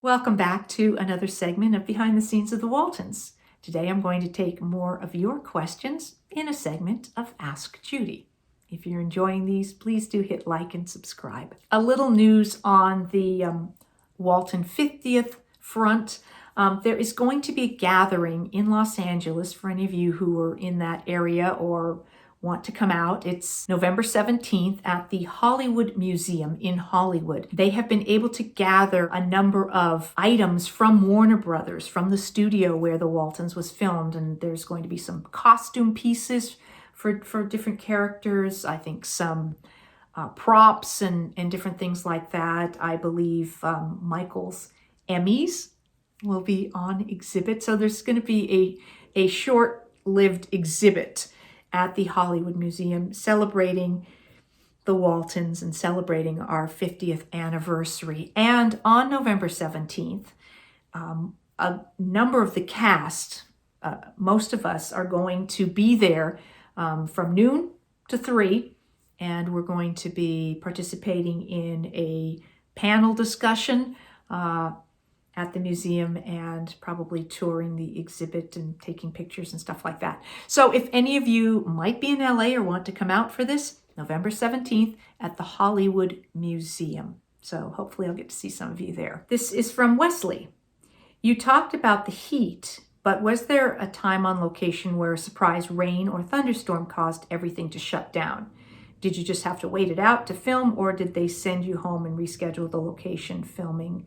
Welcome back to another segment of Behind the Scenes of the Waltons. Today I'm going to take more of your questions in a segment of Ask Judy. If you're enjoying these, please do hit like and subscribe. A little news on the Walton 50th front. There is going to be a gathering in Los Angeles for any of you who are in that area or want to come out. It's November 17th at the Hollywood Museum in Hollywood. They have been able to gather a number of items from Warner Brothers, from the studio where the Waltons was filmed, and there's going to be some costume pieces for different characters. I think some props and different things like that. I believe Michael's Emmys will be on exhibit. So there's going to be a short-lived exhibit at the Hollywood Museum celebrating the Waltons and celebrating our 50th anniversary. And on November 17th, a number of the cast, most of us, are going to be there from noon to 3, and we're going to be participating in a panel discussion at the museum and probably touring the exhibit and taking pictures and stuff like that. So if any of you might be in LA or want to come out for this, November 17th at the Hollywood Museum. So hopefully I'll get to see some of you there. This is from Wesley. You talked about the heat, but was there a time on location where a surprise rain or thunderstorm caused everything to shut down? Did you just have to wait it out to film, or did they send you home and reschedule the location filming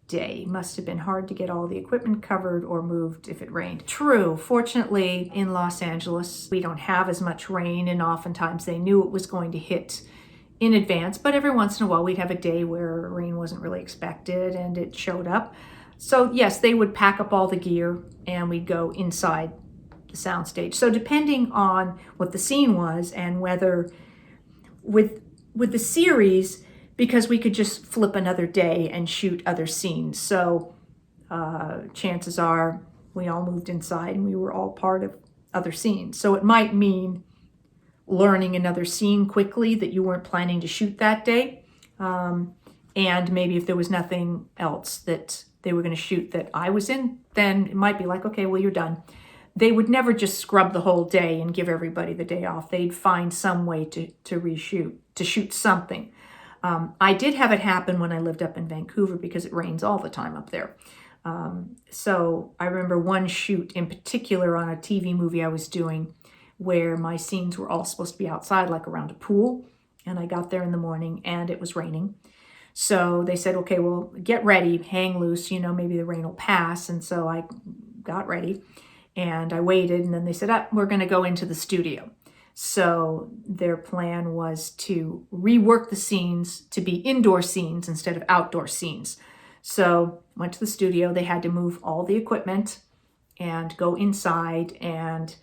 day? Must have been hard to get all the equipment covered or moved if it rained. True. Fortunately, in Los Angeles, we don't have as much rain, and oftentimes they knew it was going to hit in advance, but every once in a while we'd have a day where rain wasn't really expected and it showed up. So yes, they would pack up all the gear and we'd go inside the soundstage. So depending on what the scene was and whether with the series, because we could just flip another day and shoot other scenes. So chances are we all moved inside and we were all part of other scenes. So it might mean learning another scene quickly that you weren't planning to shoot that day. And maybe if there was nothing else that they were going to shoot that I was in, then it might be like, okay, well, you're done. They would never just scrub the whole day and give everybody the day off. They'd find some way to reshoot, to shoot something. I did have it happen when I lived up in Vancouver because it rains all the time up there. So I remember one shoot in particular on a TV movie I was doing where my scenes were all supposed to be outside, like around a pool. And I got there in the morning and it was raining. So they said, okay, well, get ready, hang loose, maybe the rain will pass. And so I got ready and I waited. And then they said, we're going to go into the studio. So their plan was to rework the scenes to be indoor scenes instead of outdoor scenes. So went to the studio. They had to move all the equipment and go inside, and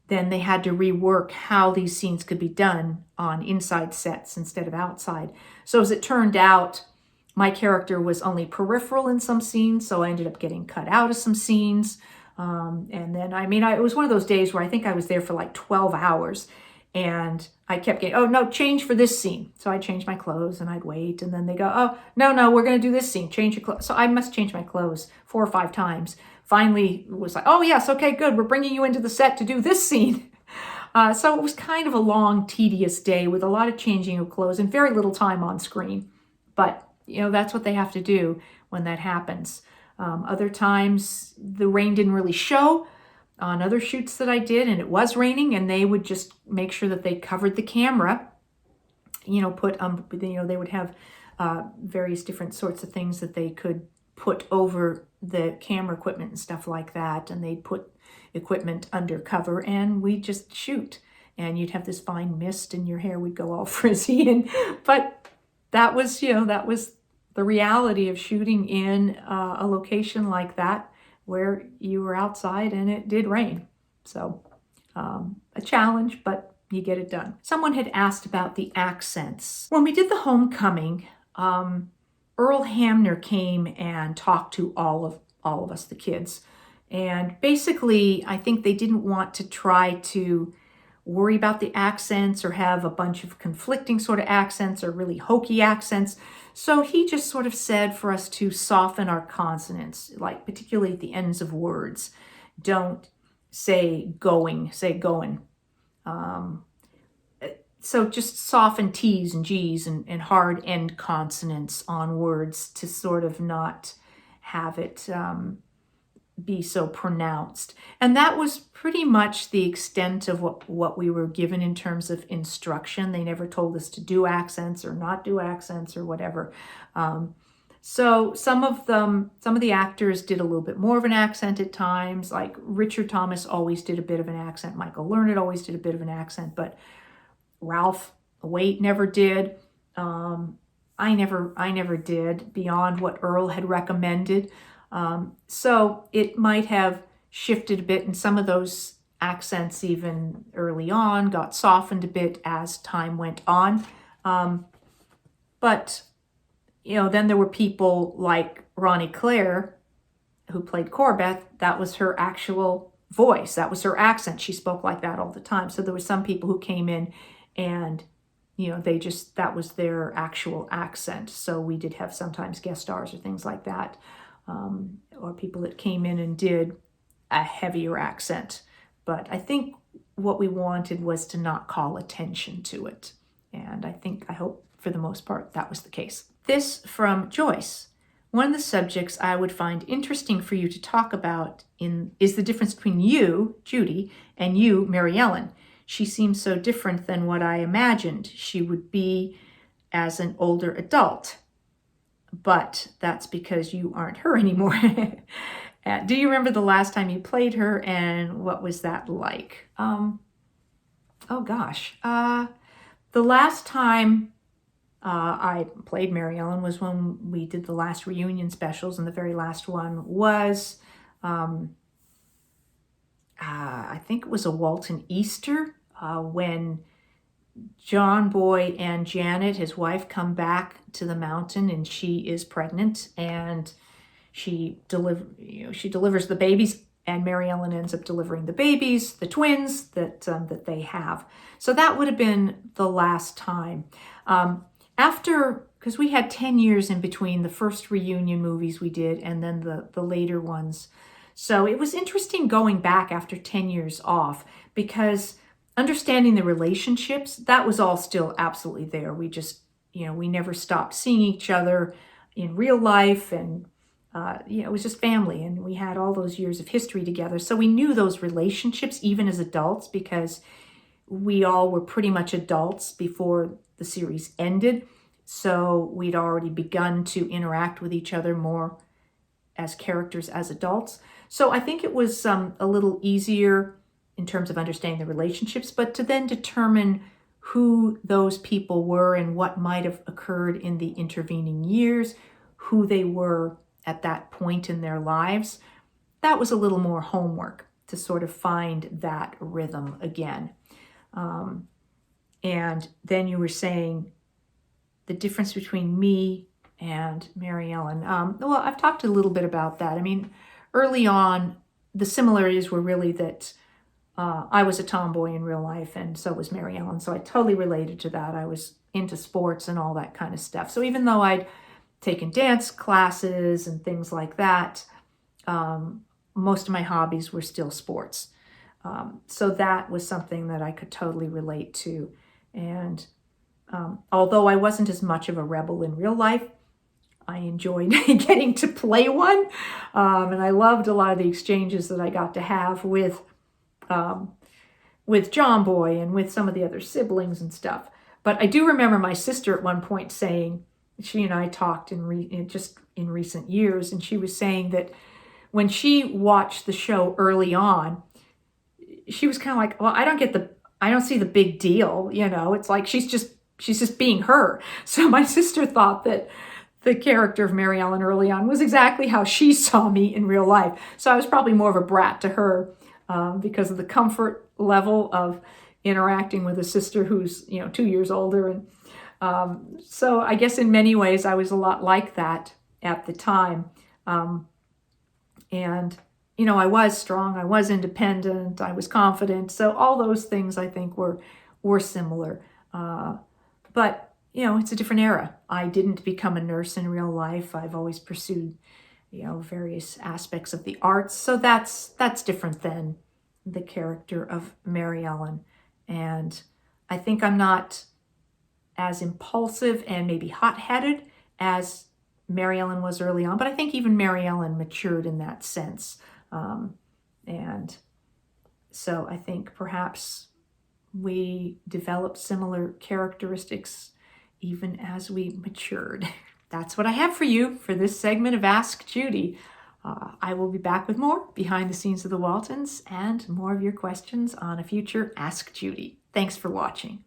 then they had to rework how these scenes could be done on inside sets instead of outside. So as it turned out, my character was only peripheral in some scenes, so I ended up getting cut out of some scenes. And then, it was one of those days where I think I was there for like 12 hours and I kept getting, oh no, change for this scene. So I'd change my clothes and I'd wait. And then they go, oh, no, we're going to do this scene. Change your clothes. So I must change my clothes 4 or 5 times. Finally it was like, oh yes, okay, good. We're bringing you into the set to do this scene. So it was kind of a long, tedious day with a lot of changing of clothes and very little time on screen. But, that's what they have to do when that happens. Other times the rain didn't really show on other shoots that I did, and it was raining, and they would just make sure that they covered the camera, they would have various different sorts of things that they could put over the camera equipment and stuff like that. And they'd put equipment under cover and we'd just shoot, and you'd have this fine mist and your hair would go all frizzy. But that was the reality of shooting in a location like that where you were outside and it did rain. So a challenge, but you get it done. Someone had asked about the accents. When we did the homecoming, Earl Hamner came and talked to all of us, the kids. And basically, I think they didn't want to try to worry about the accents or have a bunch of conflicting sort of accents or really hokey accents. So he just sort of said for us to soften our consonants, like particularly at the ends of words. Don't say going, say going. So just soften T's and G's and hard end consonants on words to sort of not have it be so pronounced. And that was pretty much the extent of what we were given in terms of instruction. They never told us to do accents or not do accents or whatever. So some of the actors did a little bit more of an accent at times, like Richard Thomas always did a bit of an accent. Michael Leonard always did a bit of an accent, but Ralph Waite never did. I never did beyond what Earl had recommended. So it might have shifted a bit, and some of those accents even early on got softened a bit as time went on. But then there were people like Ronnie Claire, who played Corbeth. That was her actual voice. That was her accent. She spoke like that all the time. So there were some people who came in and, that was their actual accent. So we did have sometimes guest stars or things like that, or people that came in and did a heavier accent. But I think what we wanted was to not call attention to it. And I hope for the most part that was the case. This from Joyce. One of the subjects I would find interesting for you to talk about is the difference between you, Judy, and you, Mary Ellen. She seems so different than what I imagined she would be as an older adult. But that's because you aren't her anymore. Do you remember the last time you played her, and what was that like? The last time I played Mary Ellen was when we did the last reunion specials, and the very last one was, I think it was a Walton Easter, when John Boy and Janet, his wife, come back to the mountain, and she is pregnant, and she delivers the babies, and Mary Ellen ends up delivering the babies, the twins that they have. So that would have been the last time. Because we had 10 years in between the first reunion movies we did and then the later ones. So it was interesting going back after 10 years off, because understanding the relationships, that was all still absolutely there. We just, we never stopped seeing each other in real life, and it was just family, and we had all those years of history together. So we knew those relationships even as adults, because we all were pretty much adults before the series ended. So we'd already begun to interact with each other more as characters as adults. So I think it was a little easier in terms of understanding the relationships, but to then determine who those people were and what might have occurred in the intervening years, who they were at that point in their lives, that was a little more homework to sort of find that rhythm again. And then you were saying the difference between me and Mary Ellen. Well, I've talked a little bit about that. I mean, early on, the similarities were really that I was a tomboy in real life, and so was Mary Ellen. So I totally related to that. I was into sports and all that kind of stuff. So even though I'd taken dance classes and things like that, most of my hobbies were still sports. So that was something that I could totally relate to. And although I wasn't as much of a rebel in real life, I enjoyed getting to play one. And I loved a lot of the exchanges that I got to have with John Boy and with some of the other siblings and stuff. But I do remember my sister at one point saying, she and I talked just in recent years, and she was saying that when she watched the show early on, she was kind of like, well, I don't see the big deal. It's like she's just being her. So my sister thought that the character of Mary Ellen early on was exactly how she saw me in real life. So I was probably more of a brat to her because of the comfort level of interacting with a sister who's 2 years older. And so I guess in many ways I was a lot like that at the time. And I was strong, I was independent, I was confident. So all those things I think were similar. But it's a different era. I didn't become a nurse in real life. I've always pursued, various aspects of the arts. So that's different than the character of Mary Ellen. And I think I'm not as impulsive and maybe hot-headed as Mary Ellen was early on, but I think even Mary Ellen matured in that sense. And so I think perhaps we developed similar characteristics even as we matured. That's what I have for you for this segment of Ask Judy. I will be back with more behind the scenes of the Waltons and more of your questions on a future Ask Judy. Thanks for watching.